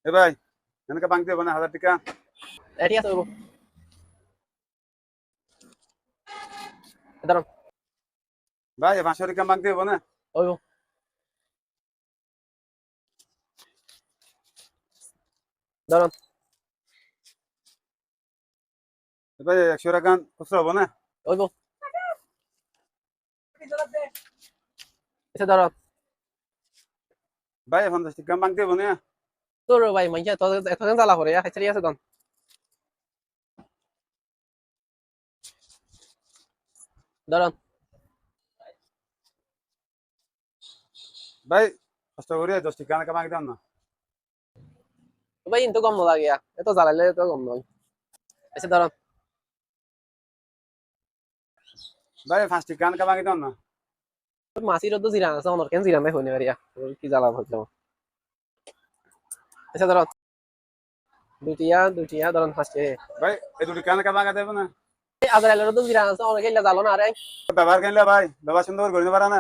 এ ভাই এনেকে বাংতে হবে না 1000 টাকা। ঠিক আছে হইব। দাঁড়ান ভাই 500 টাকা বাংতে হবে না। হইব। দাঁড়ান এ ভাই 100 টাকা খুচরা হবে না। হইব। আচ্ছা দাঁড়ান ভাই 50 টাকা বাংতে হবে না। তোর ভাই মাইয়া তো এতদিন জ্বালা করে আচ্ছা ঠিক আছে দান দাঁড়ান ভাই কষ্ট করে 10 টাকা এনেকে বাংতে দেন না। ভাই কিন্তু কম লাগে এত জ্বালাইলে তো কম নয়। আচ্ছা দাঁড়ান ভাই 5 টাকা এনেকে বাংতে দেন না। মাসির তো জিরান আছে অনর কেন জিরান দেখ হইনি পারিয়া কি জ্বালা হইলো। আচ্ছা দাঁড়ান দুইটিয়া দাঁড়ান ফার্স্টে ভাই এই 2 টাকা এনেকে বাংতে দেবে না। আজরাইলের তো জিরান আছে অনেকে জ্বালো না আরে ব্যবহার কিনলে ভাই ব্যবহার সুন্দর করে নিতে পারে না।